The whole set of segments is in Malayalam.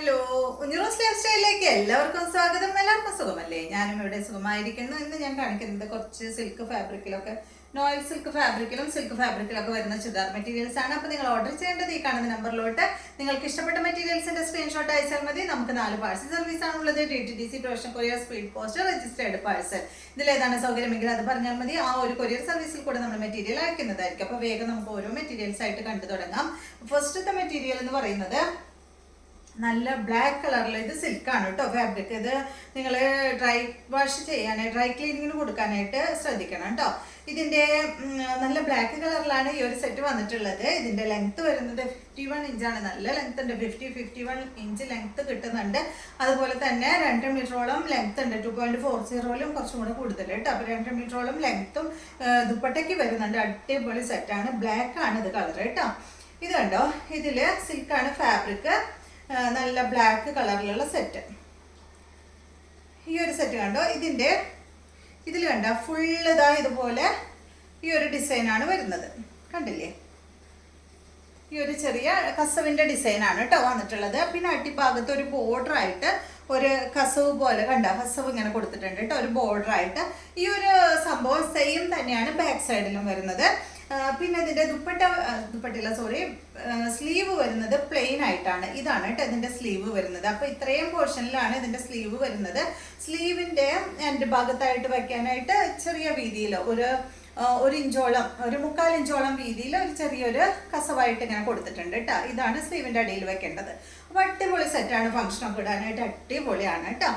ഹലോ, ഉഞ്ഞിറോസ് ലൈഫ് സ്റ്റൈലിലേക്ക് എല്ലാവർക്കും സ്വാഗതം. എല്ലാവർക്കും സുഖമല്ലേ? ഞാനും ഇവിടെ സുഖമായിരിക്കുന്നു. ഇന്ന് ഞാൻ കാണിക്കുന്നത് കുറച്ച് സിൽക്ക് ഫാബ്രിക്കിലൊക്കെ, നോയിൽ സിൽക്ക് ഫാബ്രിക്കിലൊക്കെ വരുന്ന ചുരിദാർ മെറ്റീരിയൽസ് ആണ്. അപ്പോൾ നിങ്ങൾ ഓർഡർ ചെയ്യേണ്ടത് ഈ കാണുന്ന നമ്പറിലോട്ട് നിങ്ങൾക്ക് ഇഷ്ടപ്പെട്ട മെറ്റീരിയൽസിന്റെ സ്ക്രീൻഷോട്ട് അയച്ചാൽ മതി. നമുക്ക് 4 പാഴ്സൽ സർവീസ് ആണുള്ളത്. DTDC, professional courier, speed post, registered parcel. ഇതിലേതാണ് സൗകര്യമെങ്കിൽ അത് പറഞ്ഞാൽ മതി. ആ ഒരു കൊറിയർ സർവീസിൽ കൂടെ നമ്മൾ മെറ്റീരിയൽ അയക്കുന്നതായിരിക്കും. അപ്പോൾ വേഗം നമുക്ക് ഓരോ മെറ്റീരിയൽസ് ആയിട്ട് കണ്ടു തുടങ്ങാം. ഫസ്റ്റത്തെ മെറ്റീരിയൽ എന്ന് പറയുന്നത് നല്ല ബ്ലാക്ക് കളറിൽ, ഇത് സിൽക്കാണ് കേട്ടോ ഫാബ്രിക്. ഇത് നിങ്ങൾ ഡ്രൈ വാഷ് ചെയ്യാനായിട്ട്, ഡ്രൈ ക്ലീനിങ്ങിന് കൊടുക്കാനായിട്ട് ശ്രദ്ധിക്കണം കേട്ടോ. ഇതിൻ്റെ നല്ല ബ്ലാക്ക് കളറിലാണ് ഈ ഒരു സെറ്റ് വന്നിട്ടുള്ളത്. ഇതിൻ്റെ ലെങ്ത്ത് വരുന്നത് 51 ഇഞ്ചാണ്. നല്ല ലെങ്ത് ഉണ്ട്, 51 ഇഞ്ച് ലെങ്ത്ത് കിട്ടുന്നുണ്ട്. അതുപോലെ തന്നെ 2 മീറ്ററോളം ലെങ്ത് ഉണ്ട്. 2.40ലും കുറച്ചും കൂടെ കൂടുതൽ കേട്ടോ. അപ്പോൾ 2 മീറ്ററോളം ലെങ്ത്തും ദുപ്പട്ടയ്ക്ക് വരുന്നുണ്ട്. അടിപൊളി സെറ്റാണ്. ബ്ലാക്ക് ആണ് ഇത് കളർ കേട്ടോ. ഇത് കണ്ടോ, ഇതിൽ സിൽക്കാണ് ഫാബ്രിക്, നല്ല ബ്ലാക്ക് കളറിലുള്ള സെറ്റ്. ഈ ഒരു സെറ്റ് കണ്ടോ, ഇതിൽ കണ്ട ഫുൾ ഇതാ ഇതുപോലെ ഈ ഒരു ഡിസൈനാണ് വരുന്നത്. കണ്ടില്ലേ, ഈ ഒരു ചെറിയ കസവിൻ്റെ ഡിസൈനാണ് കേട്ടോ വന്നിട്ടുള്ളത്. പിന്നെ അടിഭാഗത്ത് ഒരു ബോർഡർ ആയിട്ട് ഒരു കസവ് പോലെ കണ്ട, കസവ് ഇങ്ങനെ കൊടുത്തിട്ടുണ്ട് കേട്ടോ, ഒരു ബോർഡർ ആയിട്ട്. ഈ ഒരു സംഭവം സെയിം തന്നെയാണ് ബാക്ക് സൈഡിലും വരുന്നത്. പിന്നെ ഇതിൻ്റെ സ്ലീവ് വരുന്നത് പ്ലെയിൻ ആയിട്ടാണ്. ഇതാണ് കേട്ടോ ഇതിൻ്റെ സ്ലീവ് വരുന്നത്. അപ്പോൾ ഇത്രയും പോർഷനിലാണ് ഇതിൻ്റെ സ്ലീവ് വരുന്നത്. സ്ലീവിൻ്റെ എൻ്റെ ഭാഗത്തായിട്ട് വയ്ക്കാനായിട്ട് ചെറിയ വീതിയിൽ ഒരു ഇഞ്ചോളം, ഒരു 1/4 ഇഞ്ചോളം വീതിയിൽ ഒരു ചെറിയൊരു കസവായിട്ട് ഇങ്ങനെ കൊടുത്തിട്ടുണ്ട് കേട്ടോ. ഇതാണ് സ്ലീവിൻ്റെ അടിയിൽ വെക്കേണ്ടത്. അപ്പോൾ അടിപൊളി സെറ്റാണ്, ഫംഗ്ഷനൊക്കെ ഇടാനായിട്ട് അടിപൊളിയാണ് കേട്ടോ.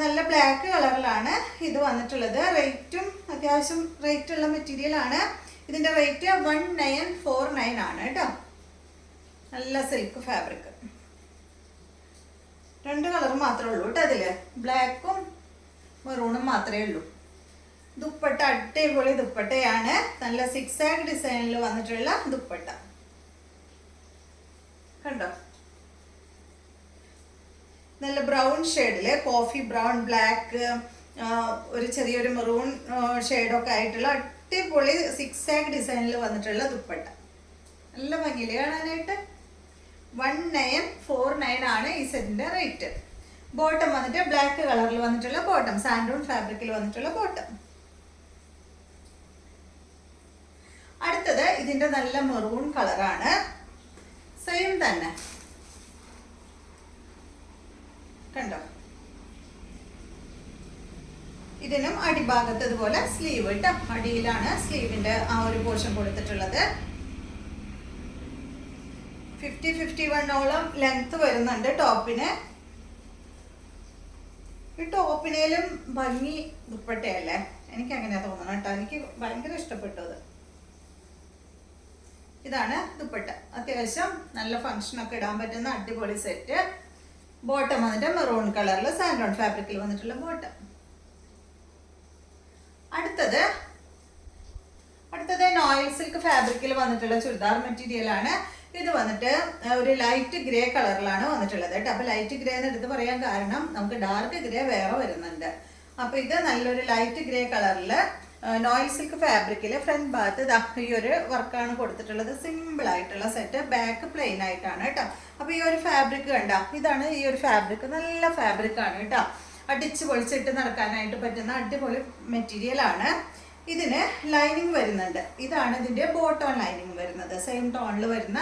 നല്ല ബ്ലാക്ക് കളറിലാണ് ഇത് വന്നിട്ടുള്ളത്. റേറ്റും അത്യാവശ്യം റേറ്റുള്ള മെറ്റീരിയലാണ്. ഇതിൻ്റെ റേറ്റ് 1949 ആണ് കേട്ടോ. നല്ല സിൽക്ക് ഫാബ്രിക്. 2 കളർ മാത്രമേ ഉള്ളൂ കേട്ടോ അതിൽ, ബ്ലാക്കും മെറൂണും മാത്രമേ ഉള്ളൂ. ദുപ്പട്ട അടിപൊളി ദുപ്പട്ടയാണ്. നല്ല സിക്സാഗ് ഡിസൈനിൽ വന്നിട്ടുള്ള ദുപ്പട്ട കണ്ടോ. നല്ല ബ്രൗൺ ഷെയ്ഡില്, കോഫി ബ്രൗൺ, ബ്ലാക്ക്, ഒരു ചെറിയൊരു മെറൂൺ ഷെയ്ഡൊക്കെ ആയിട്ടുള്ള അടിപൊളി സിക്സാഗ് ഡിസൈനിൽ വന്നിട്ടുള്ള ദുപ്പട്ട. നല്ല ഭംഗിയില് കാണാനായിട്ട്. 1949 ആണ് ഈ സെറ്റിന്റെ റേറ്റ്. ബോട്ടം വന്നിട്ട് ബ്ലാക്ക് കളറിൽ വന്നിട്ടുള്ള ബോട്ടം, സാൻഡൂൺ ഫാബ്രിക്കിൽ വന്നിട്ടുള്ള ബോട്ടം. അടുത്തത് ഇതിന്റെ നല്ല മെറൂൺ കളറാണ്, സെയിം തന്നെ കണ്ടോ. ഇതിനും അടിഭാഗത്ത് ഇതുപോലെ സ്ലീവ് ഇട്ട, അടിയിലാണ് സ്ലീവിന്റെ ആ ഒരു പോർഷൻ കൊടുത്തിട്ടുള്ളത്. 51 ലെങ്ത് വരുന്നുണ്ട് ടോപ്പിന്. ഈ ടോപ്പിനേലും ഭംഗി ദുപ്പട്ടയല്ലേ, എനിക്ക് അങ്ങനെയാ തോന്നണം കേട്ടോ. എനിക്ക് ഭയങ്കര ഇഷ്ടപ്പെട്ടത്. ഇതാണ് ദുപ്പട്ട. അത്യാവശ്യം നല്ല ഫംഗ്ഷനൊക്കെ ഇടാൻ പറ്റുന്ന അടിപൊളി സെറ്റ്. ബോട്ടം വന്നിട്ട് മെറൂൺ കളറിൽ സാൻഡോൺ ഫാബ്രിക്കിൽ വന്നിട്ടുള്ള ബോട്ടം. അടുത്തത് നോയിൽ സിൽക്ക് ഫാബ്രിക്കിൽ വന്നിട്ടുള്ള ചുരിദാർ മെറ്റീരിയൽ ആണ്. ഇത് വന്നിട്ട് ഒരു ലൈറ്റ് ഗ്രേ കളറിലാണ് വന്നിട്ടുള്ളത് കേട്ടോ. അപ്പോൾ ലൈറ്റ് ഗ്രേ എന്ന് എടുത്ത് പറയാൻ കാരണം നമുക്ക് ഡാർക്ക് ഗ്രേ വേറെ വരുന്നുണ്ട്. അപ്പോൾ ഇത് നല്ലൊരു ലൈറ്റ് ഗ്രേ കളറിൽ നോയിൽ സിൽക്ക് ഫാബ്രിക്കിൽ ഫ്രണ്ട് ഭാഗത്ത് ഈ ഒരു വർക്കാണ് കൊടുത്തിട്ടുള്ളത്. സിമ്പിൾ ആയിട്ടുള്ള സെറ്റ്. ബാക്ക് പ്ലെയിൻ ആയിട്ടാണ് കേട്ടോ. അപ്പോൾ ഈ ഒരു ഫാബ്രിക് കണ്ട, ഇതാണ് ഈ ഒരു ഫാബ്രിക്. നല്ല ഫാബ്രിക് ആണ് കേട്ടോ. അടിച്ച് പൊളിച്ചിട്ട് നടക്കാനായിട്ട് പറ്റുന്ന അടിപൊളി മെറ്റീരിയൽ ആണ്. ഇതിന് ലൈനിങ് വരുന്നുണ്ട്. ഇതാണ് ഇതിൻ്റെ ബോട്ടം ലൈനിങ് വരുന്നത്. സെയിം ടോണിൽ വരുന്ന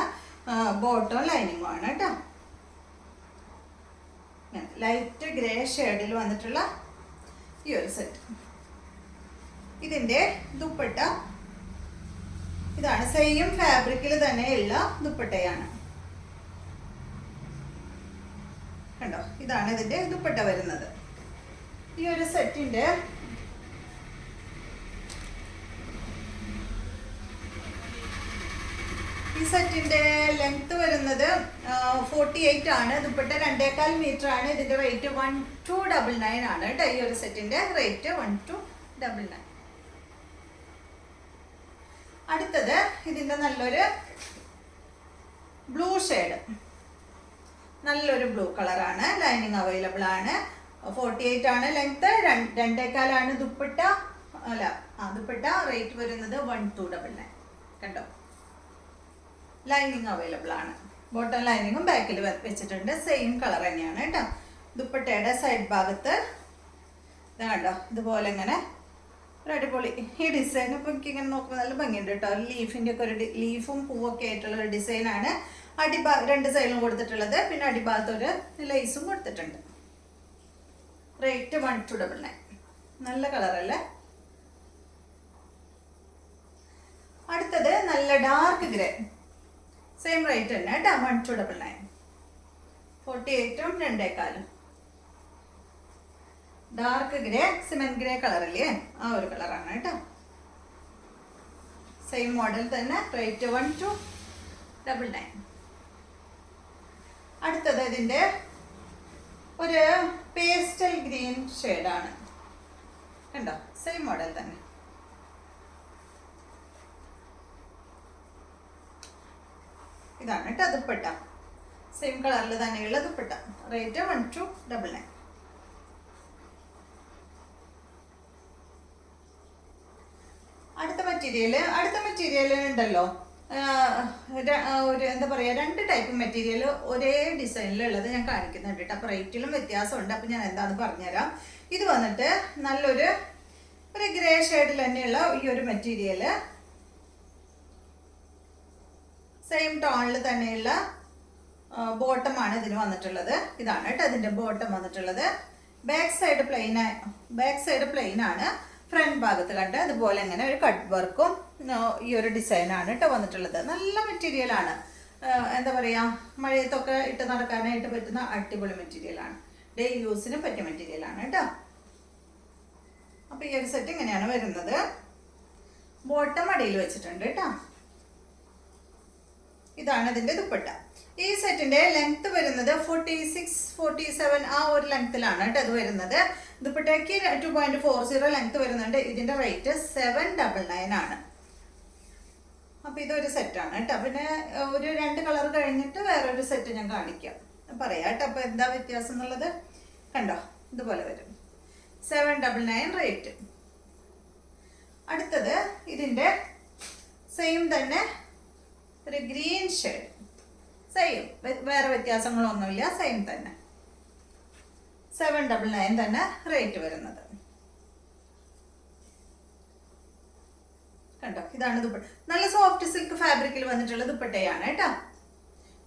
ബോട്ടം ലൈനിങ്ങും ആണ് കേട്ടോ. ലൈറ്റ് ഗ്രേ ഷെയ്ഡിൽ വന്നിട്ടുള്ള ഈ ഒരു സെറ്റ്. ഇതിൻ്റെ ദുപ്പട്ട ഇതാണ്, സെയിം ഫാബ്രിക്കിൽ തന്നെയുള്ള ദുപ്പട്ടയാണ് കണ്ടോ. ഇതാണ് ഇതിൻ്റെ ദുപ്പട്ട വരുന്നത്. ഈ ഒരു സെറ്റിന്റെ ലെങ്ത് വരുന്നത് 48 ആണ്. ദുപ്പട്ട 2.25 മീറ്റർ ആണ്. ഇതിന്റെ റേറ്റ് 1299 ആണ് കേട്ടോ. ഈ ഒരു സെറ്റിന്റെ റേറ്റ് 1299. അടുത്തത് ഇതിന്റെ നല്ലൊരു ബ്ലൂ ഷെയ്ഡ്, നല്ലൊരു ബ്ലൂ കളറാണ്. ലൈനിങ് അവൈലബിൾ ആണ്. 48 ആണ് ലെങ്ത്. 2.25 ആണ് ദുപ്പട്ട. ദുപ്പട്ട റേറ്റ് വരുന്നത് 1299 കണ്ടോ. ലൈനിങ് അവൈലബിൾ ആണ്. ബോട്ടം ലൈനിങ്ങും ബാക്കിൽ വെച്ചിട്ടുണ്ട്. സെയിം കളർ തന്നെയാണ് കേട്ടോ. ദുപ്പട്ടയുടെ സൈഡ് ഭാഗത്ത് ഇത് കണ്ടോ, ഇതുപോലെ ഇങ്ങനെ ഒരു അടിപൊളി ഈ ഡിസൈൻ. ഇപ്പം എനിക്കിങ്ങനെ നോക്കുമ്പോൾ നല്ല ഭംഗിയുണ്ട് കേട്ടോ. ലീഫിൻ്റെ ഒക്കെ ഒരു ലീഫും പൂവൊക്കെ ആയിട്ടുള്ള ഒരു ഡിസൈനാണ് രണ്ട് സൈഡിലും കൊടുത്തിട്ടുള്ളത്. പിന്നെ അടിഭാഗത്ത് ഒരു ലേസും കൊടുത്തിട്ടുണ്ട്. റേറ്റ് 1299. നല്ല കളറല്ലേ. അടുത്തത് നല്ല ഡാർക്ക് ഗ്രേ, സെയിം റേറ്റ് തന്നെ കേട്ടോ. 1299. 48ഉം 2.25. ഡാർക്ക് ഗ്രേ, സിമെന്റ് ഗ്രേ കളറല്ലേ, ആ ഒരു കളറാണ് കേട്ടോ. സെയിം മോഡൽ തന്നെ. റേറ്റ് 1299. അടുത്തത് ഇതിൻ്റെ ഒരു പേസ്റ്റൽ ഗ്രീൻ ഷെയ്ഡാണ് കണ്ടോ. സെയിം മോഡൽ തന്നെ. ഇതാണ് കേട്ടോ ദുപ്പട്ട. സെയിം കളറിൽ തന്നെയുള്ള ദുപ്പട്ട. റേറ്റ് 1299. അടുത്ത മെറ്റീരിയൽ ഉണ്ടല്ലോ, ഒരു എന്താ പറയുക, 2 ടൈപ്പ് മെറ്റീരിയൽ ഒരേ ഡിസൈനിലുള്ളത് ഞാൻ കാണിക്കുന്നുണ്ട് കേട്ടോ. അപ്പോൾ റേറ്റിലും വ്യത്യാസമുണ്ട്. അപ്പോൾ ഞാൻ എന്താണെന്ന് പറഞ്ഞുതരാം. ഇത് വന്നിട്ട് നല്ലൊരു ഗ്രേ ഷെയ്ഡിൽ തന്നെയുള്ള ഈ ഒരു മെറ്റീരിയൽ, സെയിം ടോണിൽ തന്നെയുള്ള ബോട്ടമാണ് ഇതിന് വന്നിട്ടുള്ളത്. ഇതാണ് കേട്ടോ അതിൻ്റെ ബോട്ടം വന്നിട്ടുള്ളത്. ബാക്ക് സൈഡ് പ്ലെയിൻ ആണ്. ഫ്രണ്ട് ഭാഗത്ത് കണ്ട് അതുപോലെ ഇങ്ങനെ ഒരു കട്ട് വർക്കും ഈ ഒരു ഡിസൈനാണ് കേട്ടോ വന്നിട്ടുള്ളത്. നല്ല മെറ്റീരിയലാണ്. എന്താ പറയുക, മഴയത്തൊക്കെ ഇട്ട് നടക്കാനായിട്ട് പറ്റുന്ന അടിപൊളി മെറ്റീരിയലാണ്. ഡെയിലി യൂസിന് പറ്റിയ മെറ്റീരിയലാണ് കേട്ടോ. അപ്പോൾ ഈ ഒരു സെറ്റ് ഇങ്ങനെയാണ് വരുന്നത്. ബോട്ടം അടിയിൽ വെച്ചിട്ടുണ്ട് കേട്ടോ. ഇതാണ് ഇതിൻ്റെ ദുപ്പട്ട. ഈ സെറ്റിന്റെ ലെങ്ത് വരുന്നത് 46-47 ആ ഒരു ലെങ്ത്തിലാണ് കേട്ടോ അത് വരുന്നത്. ദുപ്പട്ടയ്ക്ക് 2.40 ലെങ്ത് വരുന്നുണ്ട്. ഇതിന്റെ റേറ്റ് 799 ആണ്. അപ്പൊ ഇതൊരു സെറ്റാണ് കേട്ടോ. പിന്നെ ഒരു 2 കളർ കഴിഞ്ഞിട്ട് വേറൊരു സെറ്റ് ഞാൻ കാണിക്കാം, പറയാം കേട്ടോ. അപ്പൊ എന്താ വ്യത്യാസം എന്നുള്ളത് കണ്ടോ. ഇതുപോലെ വരും. 799 റേറ്റ്. അടുത്തത് ഇതിന്റെ സെയിം തന്നെ ഒരു ഗ്രീൻ ഷെയ്ഡ്. സെയിം, വേറെ വ്യത്യാസങ്ങളൊന്നുമില്ല, സെയിം തന്നെ. 799 തന്നെ റേറ്റ് വരുന്നത് കണ്ടോ. ഇതാണ് ദുപ്പട്ട. നല്ല സോഫ്റ്റ് സിൽക്ക് ഫാബ്രിക്കിൽ വന്നിട്ടുള്ള ദുപ്പട്ടയാണ് കേട്ടോ.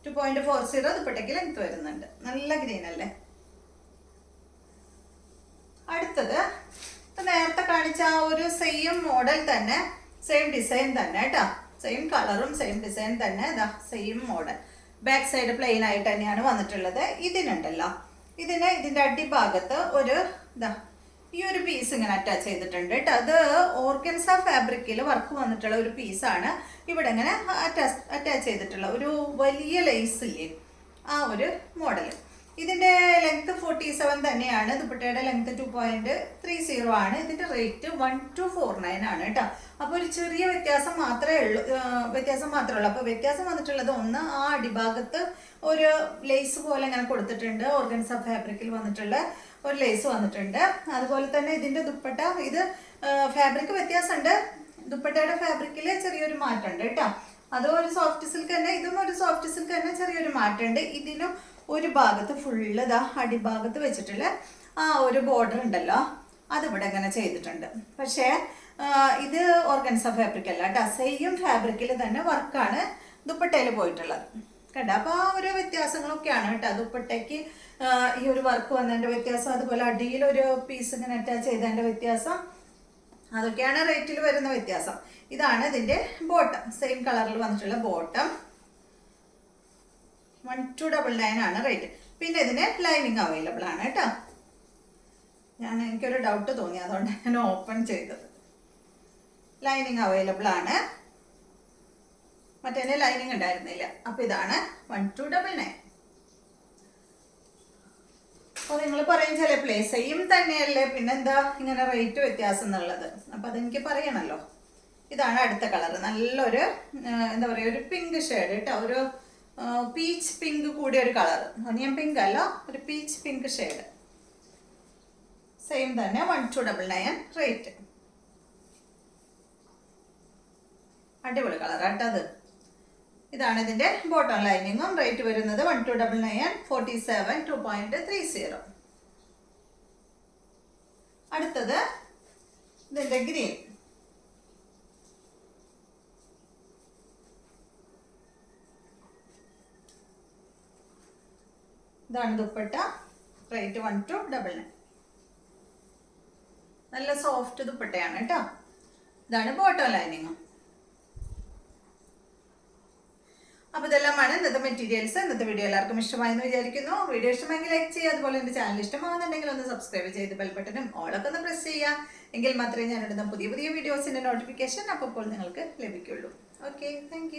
2.40 ദുപ്പട്ടയ്ക്ക് ലെങ്ത് വരുന്നുണ്ട്. നല്ല ഗ്രീൻ അല്ലേ. അടുത്തത് നേരത്തെ കാണിച്ച ആ ഒരു സെയിം മോഡൽ തന്നെ, സെയിം ഡിസൈൻ തന്നെ കേട്ടോ. സെയിം കളറും സെയിം ഡിസൈൻ തന്നെ. ഇതാ same model. Back side plain ആയിട്ട് തന്നെയാണ് വന്നിട്ടുള്ളത്. ഇതിനുണ്ടല്ലോ, ഇതിന്റെ അടിഭാഗത്ത് ഒരു ഈ ഒരു പീസ് ഇങ്ങനെ അറ്റാച്ച് ചെയ്തിട്ടുണ്ട് കേട്ടോ. അത് ഓർഗൻസ ഫാബ്രിക്കിൽ വർക്ക് വന്നിട്ടുള്ള ഒരു പീസാണ്. ഇവിടെ ഇങ്ങനെ അറ്റാച്ച് ചെയ്തിട്ടുള്ള ഒരു വലിയ ലേസ് ഇല്ലേ, ആ ഒരു മോഡൽ. ഇതിന്റെ ലെങ്ത് 47 തന്നെയാണ്. ദുപ്പട്ടയുടെ ലെങ്ത് 2.30 ആണ്. ഇതിന്റെ റേറ്റ് 1249 ആണ് കേട്ടോ. അപ്പോൾ ഒരു ചെറിയ വ്യത്യാസം മാത്രമേ ഉള്ളൂ. അപ്പോൾ വ്യത്യാസം വന്നിട്ടുള്ളത്, ഒന്ന് ആ അടിഭാഗത്ത് ഒരു ലേസ് പോലെ ഇങ്ങനെ കൊടുത്തിട്ടുണ്ട്. ഓർഗൻസ ഫാബ്രിക്കിൽ വന്നിട്ടുള്ള ഒരു ലേസ് വന്നിട്ടുണ്ട്. അതുപോലെ തന്നെ ഇതിന്റെ ദുപ്പട്ട, ഇത് ഫാബ്രിക് വ്യത്യാസമുണ്ട്. ദുപ്പട്ടയുടെ ഫാബ്രിക്കിൽ ചെറിയൊരു മാറ്റമുണ്ട് കേട്ടോ. അതും ഒരു സോഫ്റ്റ് സിൽക്ക് തന്നെ, ഇതും ഒരു സോഫ്റ്റ് സിൽക്ക് തന്നെ, ചെറിയൊരു മാറ്റമുണ്ട്. ഇതിനും ഒരു ഭാഗത്ത് ഫുള്ള് അടിഭാഗത്ത് വെച്ചിട്ടുള്ള ആ ഒരു ബോർഡർ ഉണ്ടല്ലോ, അതിവിടെ ഇങ്ങനെ ചെയ്തിട്ടുണ്ട്. പക്ഷേ ഇത് ഓർഗൻസ ഫാബ്രിക് അല്ല കേട്ടോ. സെയിം ഫാബ്രിക്കിൽ തന്നെ വർക്കാണ് ദുപ്പട്ടയിൽ പോയിട്ടുള്ളത് കേട്ടോ. അപ്പോൾ ആ ഒരു വ്യത്യാസങ്ങളൊക്കെയാണ് കേട്ടോ. ദുപ്പട്ടയ്ക്ക് ഈ ഒരു വർക്ക് വന്നതിൻ്റെ വ്യത്യാസം, അതുപോലെ അടിയിലൊരു പീസ് ഇങ്ങനെ അറ്റാച്ച് ചെയ്തതിൻ്റെ വ്യത്യാസം, അതൊക്കെയാണ് റേറ്റിൽ വരുന്ന വ്യത്യാസം. ഇതാണ് ഇതിൻ്റെ ബോട്ടം. സെയിം കളറിൽ വന്നിട്ടുള്ള ബോട്ടം. 1299 ആണ് റേറ്റ്. പിന്നെ ഇതിന് ലൈനിങ് അവൈലബിൾ ആണ് കേട്ടോ. എനിക്കൊരു ഡൗട്ട് തോന്നി, അതുകൊണ്ട് ഞാൻ ഓപ്പൺ ചെയ്തത്. ലൈനിങ് അവൈലബിൾ ആണ്. മറ്റേ ലൈനിങ് ഉണ്ടായിരുന്നില്ല. അപ്പൊ ഇതാണ് 1299. അപ്പോൾ നിങ്ങൾ പറയും ചിലപ്പോൾ സെയിം തന്നെയല്ലേ, പിന്നെന്താ ഇങ്ങനെ റേറ്റ് വ്യത്യാസം എന്നുള്ളത്. അപ്പൊ അതെനിക്ക് പറയണല്ലോ. ഇതാണ് അടുത്ത കളർ. നല്ലൊരു എന്താ പറയുക, ഒരു പിങ്ക് ഷെയ്ഡ് കേട്ടോ. ഒരു പീച്ച് പിങ്ക് കൂടിയ ഒരു കളർ. ഒനിയൻ പിങ്ക് അല്ല, ഒരു പീച്ച് പിങ്ക് ഷെയ്ഡ്. സെയിം തന്നെ 1299 റേറ്റ്. അടിപൊളി കളർ കേട്ടോ അത്. ഇതാണ് ഇതിന്റെ ബോട്ടം ലൈനിങ്ങും. റേറ്റ് വരുന്നത് 1299, 47 2.30. അടുത്തത് ഇതിന്റെ ഗ്രീൻ. ഇതാണ് ദുപ്പട്ട. റേറ്റ് 1299. നല്ല സോഫ്റ്റ് ദുപ്പട്ടയാണ് കേട്ടോ. ഇതാണ് ബോട്ടം ലൈനിങ്ങും. അപ്പോൾ ഇതെല്ലാമാണ് ഇന്നത്തെ മെറ്റീരിയൽസ്. ഇന്നത്തെ വീഡിയോ എല്ലാവർക്കും ഇഷ്ടമായെന്ന് വിചാരിക്കുന്നു. വീഡിയോ ഇഷ്ടമെങ്കിൽ ലൈക്ക് ചെയ്യുക. അതുപോലെ എൻ്റെ ചാനൽ ഇഷ്ടമാകുന്നുണ്ടെങ്കിൽ ഒന്ന് സബ്സ്ക്രൈബ് ചെയ്ത് ബെൽ ബട്ടണും ഓളൊക്കെ ഒന്ന് പ്രസ് ചെയ്യുക. എങ്കിൽ മാത്രമേ ഞാനിടുന്ന പുതിയ പുതിയ വീഡിയോസിൻ്റെ നോട്ടിഫിക്കേഷൻ അപ്പോൾ നിങ്ങൾക്ക് ലഭിക്കുള്ളൂ. Okay, thank